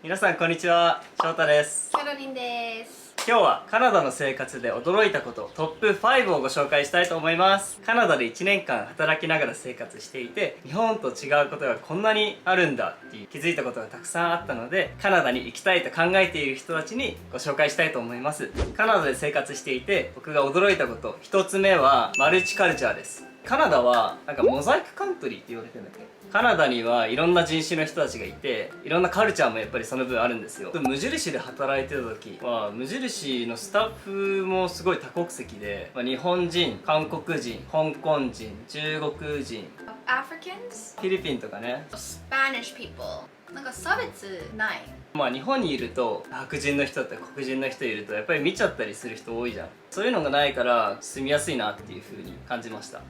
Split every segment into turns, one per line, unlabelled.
皆さんこんにちは、翔太です。
キャロリンです。
今日はカナダの生活で驚いたことトップ5をご紹介したいと思います。カナダで1年間働きながら生活していて、日本と違うことがこんなにあるんだっていう気づいたことがたくさんあったので、カナダに行きたいと考えている人たちにご紹介したいと思います。カナダで生活していて僕が驚いたこと、1つ目はマルチカルチャーです。カナダはなんかモザイクカントリーって言われてるんだっけ。カナダにはいろんな人種の人たちがいて、いろんなカルチャーもやっぱりその分あるんですよ。無印で働いてた時は無印のスタッフもすごい多国籍で、日本人、韓国人、香港人、中国人、
Africans?
フィリピンとかね。
Spanish people. なんか差別ない。
日本にいると白人の人だったり黒人の人いるとやっぱり見ちゃったりする人多いじゃん。そういうのがないから住みやすいなっていう風に感じました。
カ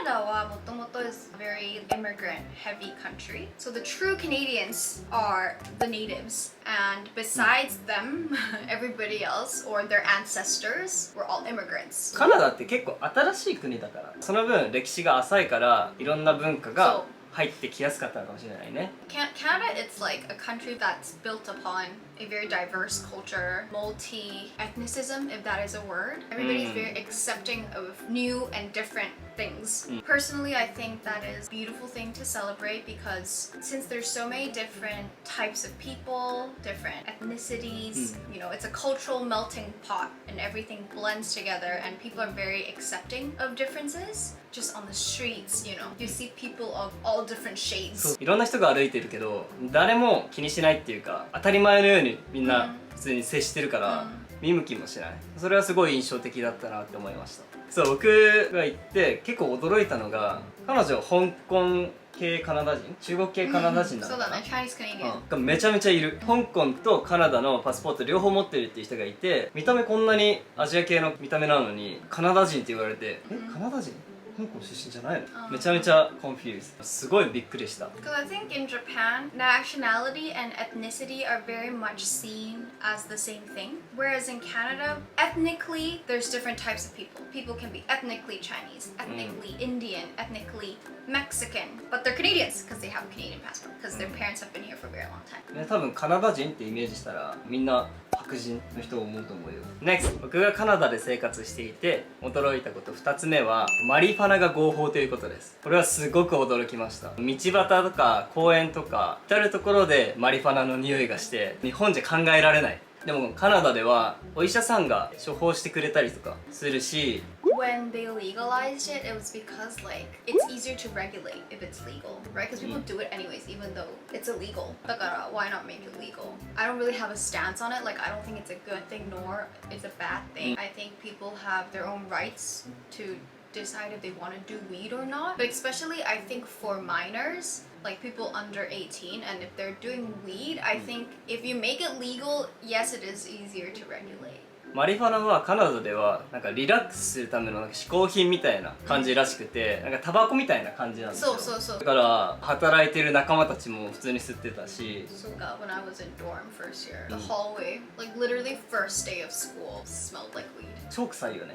ナダはもともと is a very immigrant heavy country. So the true Canadians are the natives. And besides them, everybody else or their ancestors were all immigrants.
カナダって結構新しい国だから、その分歴史が浅いからいろんな文化が入ってきやすかったのかもしれないね。
Canada, it's like a country that's built upon a very diverse culture, multi-ethnicism, if that is a word. Everybody's very accepting of new and different things. Personally, I think that is a beautiful thing to celebrate because since there's so many different types of people, different ethnicities, you know, it's a cultural melting pot and everything blends together and people are very accepting of differences. Just on the streets, you know, you see people of all different shades.
いろんな人が歩いてるけど誰も気にしないっていうか、当たり前のようにみんな普通に接してるから、見向きもしない。それはすごい印象的だったなって思いました。そう、僕が行って結構驚いたのが、彼女香港系カナダ人、中国系カナダ人なのかな、
そうだね、Chinese Canadian
がめちゃめちゃいる。香港とカナダのパスポート両方持ってるっていう人がいて、見た目こんなにアジア系の見た目なのにカナダ人って言われて、カナダ人？香港出身じゃないの？めちゃめちゃコンフューズ。すごいびっくりした。
Because I think in Japan, nationality and ethnicity are very much seen as the same thing. Whereas in Canada, ethnically, there's different types of people. People can be ethnically Chinese, ethnically Indian, ethnically Mexican, but they're Canadians because they have a Canadian passport because their parents have been here for a very long time.
多分カナダ人ってイメージしたらみんな白人の人を思うと思うよ。 NEXT、 僕がカナダで生活していて驚いたこと2つ目はマリファナが合法ということです。これはすごく驚きました。道端とか公園とか至る所でマリファナの匂いがして日本じゃ考えられない。でもカナダではお医者さんが処方してくれたりとかするし、
when they legalized it, it was because like it's easier to regulate if it's legal, right? Because people do it anyways, even though it's illegal. だから why not make it legal? I don't really have a stance on it. Like I don't think it's a good thing nor it's a bad thing. I think people have their own rights to decide if they want to do weed or not. But especially I think for minors, like people under 18, and if they're doing weed, I think if you make it legal, yes, it is easier to regulate.
マリファナはカナダではなんかリラックスするための嗜好品みたいな感じらしくて、なんかタバコみたいな感じなんですよ。だから働いてる仲間たちも普通に吸ってたし。
そうか、when I was in dorm first year, the hallway, like literally first day of school, smelled like weed.
超臭いよね。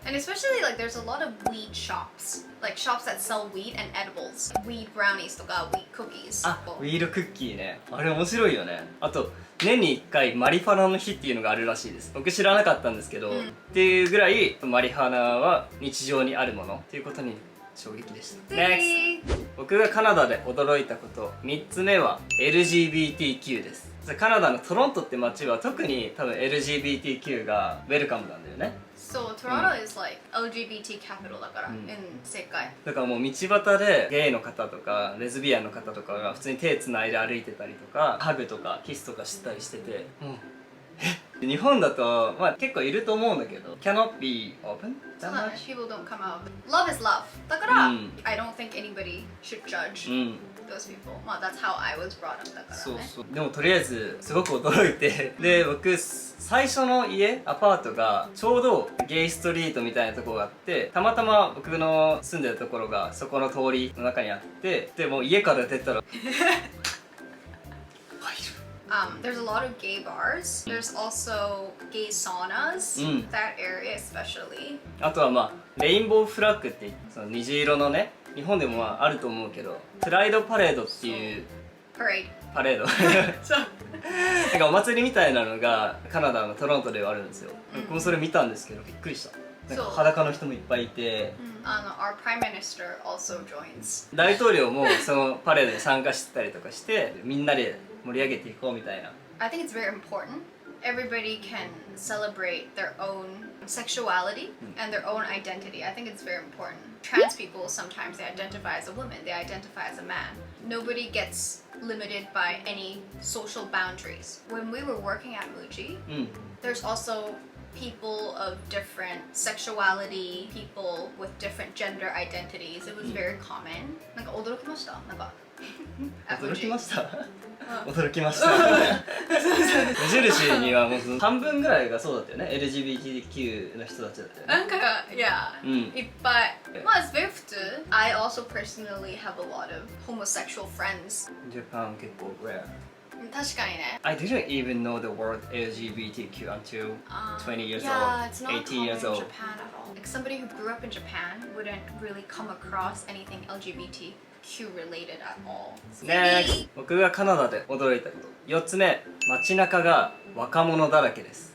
And especially like there's a lot of weed shops, like shops that sell weed and edibles, weed brownies とか weed cookies.
あ、ウィードクッキーね。あれ面白いよね。あと年に1回マリファナの日っていうのがあるらしいです。僕知らなかったんですけど、っていうぐらいマリファナは日常にあるものっていうことに衝撃でした。 NEXT、 僕がカナダで驚いたこと3つ目は LGBTQ です。カナダのトロントって街は特に多分 LGBTQ がウェルカムなんだよね。
So Toronto is like LGBT capital だから、世界。だ
からもう道端でゲイの方とかレズビアンの方とかが普通に手つないで歩いてたりとか、ハグとかキスとかしてたりしてて、日本だと結構いると思うんだけど cannot be open?
そうだね、people don't come out. Love is love. だから、I don't think anybody should judge those people. That's how I was brought up だからね。そうそう。
でもとりあえずすごく驚いて、で僕最初の家アパートがちょうどゲイストリートみたいなところがあって、たまたま僕の住んでるところがそこの通りの中にあって、でもう家から出たら
there's a lot of gay bars. There's also gay saunas. That area especially.
あとはレインボーフラッグってその虹色のね、日本でもあると思うけど、プライドパレードっていう
parade.
パレード
そう
なんかお祭りみたいなのがカナダのトロントではあるんですよ、僕もそれ見たんですけどびっくりした。なんか裸の人もいっぱいいて、
our prime minister also joins.
大統領もそのパレードに参加してたりとかしてみんなで盛り上げていこうみたいな。
I think it's very important. Everybody can celebrate their own sexuality and their own identity. I think it's very important. Trans people sometimes they identify as a woman, they identify as a man. Nobody gets limited by any social boundaries. When we were working at Muji, there's also people of different sexuality, people with different gender identities. It was very common. なんか驚きました。なんか
驚きました驚きました無印にはもう半分ぐらいがそうだったよね。 LGBTQ の人たちだったよね。
なんか、いっぱい。まあ、it's very 普通。I also personally have a lot of homosexual friends.
Japan 結構 rare。
確かにね。
I didn't even know the word LGBTQ until 20 years
yeah,
old,
it's not
18
common
years
in
old.
Japan at all. Like somebody who grew up in Japan wouldn't really come across anything LGBTQ related at all.
Next! 僕がカナダで驚いたこと。4つ目、街中が若者だらけです。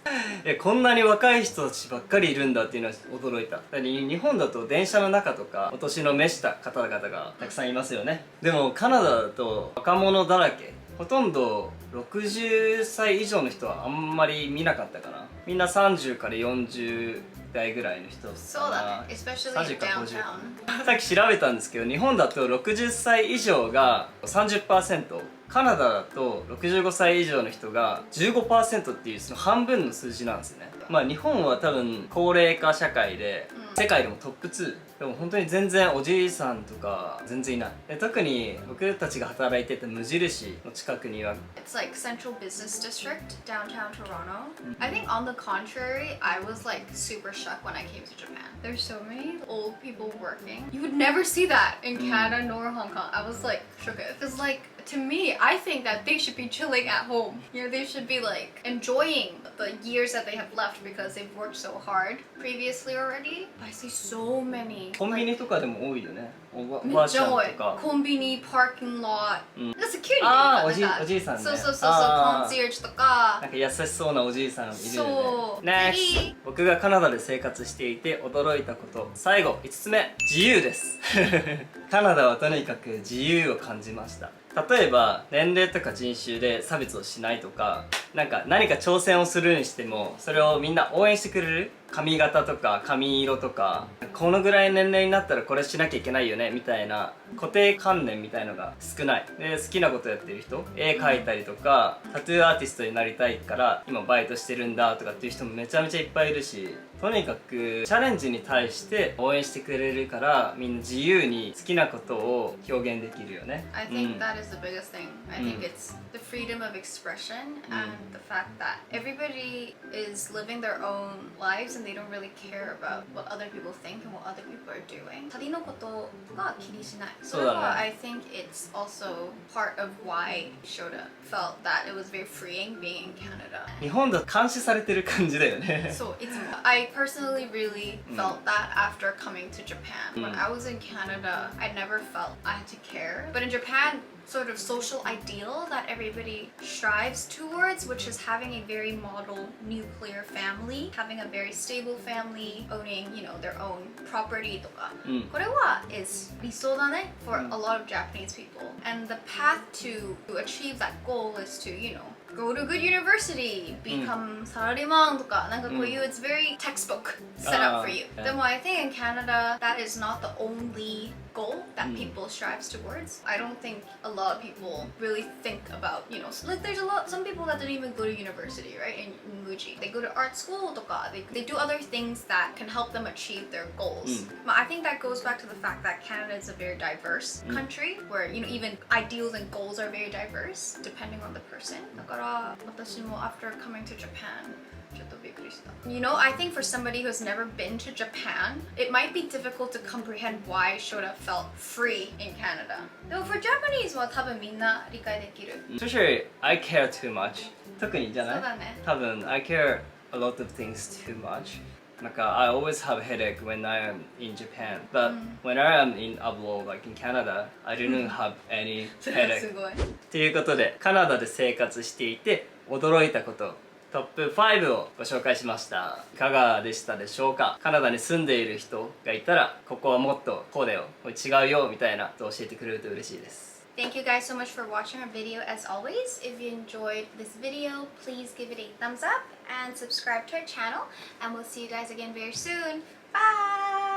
こんなに若い人たちばっかりいるんだっていうのは驚いた。日本だと電車の中とかお年の召した方々がたくさんいますよね。でもカナダだと若者だらけ。ほとんど60歳以上の人はあんまり見なかったかな。みんな30から40代ぐらいの人かな。
そうだね。especially
30から50
downtown.
さっき調べたんですけど日本だと60歳以上が 30%、 カナダだと65歳以上の人が 15% っていうその半分の数字なんですよね。まあ日本は多分高齢化社会で、世界でもトップ2でも本当に全然おじいさんとか全然いない。特に僕たちが働いてた無印の近くには
It's like Central Business District, downtown Toronto. I think on the contrary, I was like super shocked when I came to Japan. There's so many old people working. You would never see that in Canada nor Hong Kong. I was like shook. Because like to me, I think that they should be chilling at home. You know, they should be like enjoying the years that they have left because they've worked so hard previously already. I see so many.
コンビニとかでも多いよね。おばあち
めっちゃ多い。
ゃんとか。
コンビニ、パーキングロット。なんかセキュリティとか
あーおじいさんね。
そうそうそうそう、
あー
コンシェルジュとか。
なんか優しそうなおじいさんいるよ
そう
ね。
次
Next! 僕がカナダで生活していて驚いたこと。最後、5つ目。自由です。カナダはとにかく自由を感じました。例えば、年齢とか人種で差別をしないとか、なんか何か挑戦をするにしても、それをみんな応援してくれる。髪型とか髪色とか、このぐらい年齢になったらこれしなきゃいけないよねみたいな固定観念みたいのが少ない。で、好きなことやってる人、絵描いたりとかタトゥーアーティストになりたいから今バイトしてるんだとかっていう人もめちゃめちゃいっぱいいるし、とにかくチャレンジに対して応援してくれるからみんな自由に好きなことを表現できるよね。
I think that is the biggest thing. I think it's the freedom of expression and the fact that everybody is living their own lives and they don't really care about what other people think and what other people are doing. 他人のことが気にしない。それは I think it's also part of why Shota felt that it was very freeing being in Canada.
日本だと監視されてる感じだよね。
そう、いつも。I personally really felt that after coming to Japan. When I was in Canada, I never felt I had to care. But in Japan, sort of social ideal that everybody strives towards, which is having a very model nuclear family, having a very stable family, owning, you know, their own property とか。これは is 理想だね for a lot of Japanese people. And the path to achieve that goal is to, you know, go to a good university, become サラリーマンとか、なんかこういう、it's very textbook set up for you. でも I think in Canada, that is not the only goal that people strives towards. I don't think a lot of people really think about, you know, like there's some people that didn't even go to university, right? In Muji, they go to art school とか、they do other things that can help them achieve their goals. But I think that goes back to the fact that Canada is a very diverse country, where, you know, even ideals and goals are very diverse depending on the person. だから私も after coming to Japan, ちょっとびっくりした。You know, I think for somebody who's never been to Japan, it might be difficult to comprehend why Shota felt free in Canada. でも for Japanese は多分みんな理解できる。
Especially, I care too much. 特にじゃない？
そうだね。
多分 I care a lot of things too much. Like I always have headache when I am in Japan, but when I am in abroad, like in Canada, I didn't have any
それは
headache.
すごい。
ということで、カナダで生活していて驚いたことトップ5をご紹介しました。いかがでしたでしょうか？カナダに住んでいる人がいたら、ここはもっとこうだよ、これ違うよみたいなことを教えてくれると嬉しいです。
Thank you guys so much for watching our video as always. If you enjoyed this video, please give it a thumbs up and subscribe to our channel. And we'll see you guys again very soon. Bye!